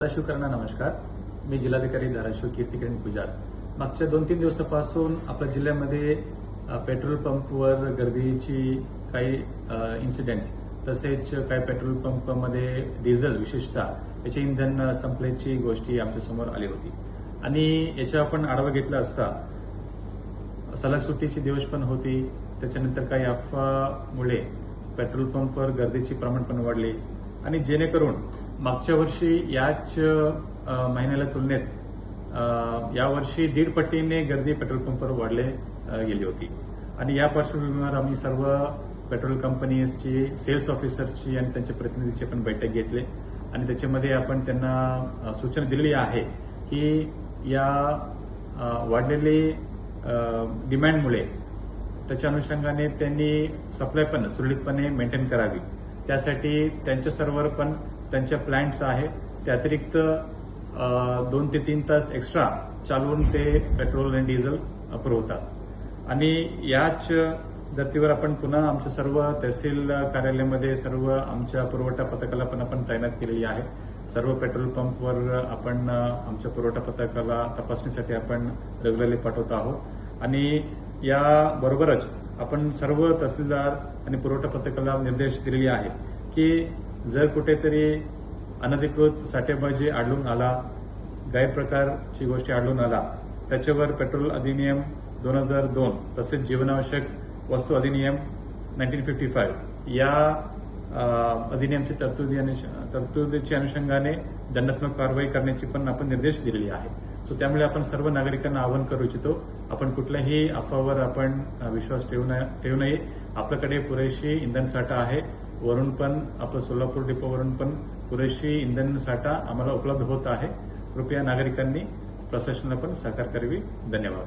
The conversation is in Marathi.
धाराशिवकरांना नमस्कार. मी जिल्हाधिकारी धाराशिव कीर्तिकिरण पुजार. मागच्या 2-3 दिवसापासून आपल्या जिल्ह्यामध्ये पेट्रोल पंपवर गर्दीची काही इन्सिडेंट्स तसेच काही पेट्रोल पंपमध्ये डिझेल विशेषतः याचे इंधन संपल्याची गोष्टी आमच्यासमोर आली होती आणि याचा आपण आढावा घेतला असता सलग सुट्टीचे दिवस पण होती. त्याच्यानंतर काही अफवामुळे पेट्रोल पंपवर गर्दीचे प्रमाण पण वाढले आणि जेणेकरून मागच्या वर्षी याच महिन्याला तुलनेत यावर्षी 1.5 पटीने गर्दी पेट्रोल पंपवर वाढले गेली होती आणि या पार्श्वभूमीवर आम्ही सर्व पेट्रोल कंपनीजची सेल्स ऑफिसर्सची आणि त्यांच्या प्रतिनिधीची पण बैठक घेतली आणि त्याच्यामध्ये आपण त्यांना सूचना दिलेली आहे की या वाढलेली डिमांडमुळे त्याच्या अनुषंगाने त्यांनी सप्लाय पण सुरळीतपणे मेंटेन करावी. त्यासाठी त्यांच्या सर्व्हर पण त्यांच्या प्लांट्स आहे त्या अतिरिक्त 2 ते 3 तास एक्स्ट्रा चालवून ते पेट्रोल आणि डिझेल पुरवतात आणि याच धर्तीवर आपण पुन्हा आमच्या सर्व तहसील कार्यालयामध्ये सर्व आमच्या पुरवठा पथकाला पण आपण तैनात केलेली आहे. सर्व पेट्रोल पंपवर आपण आमच्या पुरवठा पथकाला तपासणीसाठी आपण रेग्युलरली पाठवत आहोत आणि याबरोबरच आपण सर्व तहसीलदार आणि पुरवठा पथकाला निर्देश दिलेले आहे की जर कुठेतरी अनधिकृत साठेबाजी आढळून आला, गैरप्रकारची गोष्टी आढळून आला, त्याच्यावर पेट्रोल अधिनियम 2002 तसेच जीवनावश्यक वस्तू अधिनियम 1955 या अधिनियमची तरतुदीच्या अनुषंगाने दंडात्मक कारवाई करण्याची पण आपण निर्देश दिलेले आहे. सो त्यामुळे आपण सर्व नागरिकांना आवाहन करू इच्छितो, आपण कुठल्याही अफवावर आपण विश्वास ठेवू नये. आपल्याकडे पुरेशी इंधन साठा आहे. वरून पण आपलं सोलापूर डिपोवरून पण पुरेशी इंधन साठा आम्हाला उपलब्ध होत आहे. कृपया नागरिकांनी प्रशासनाला पण सहकार्य करावे. धन्यवाद.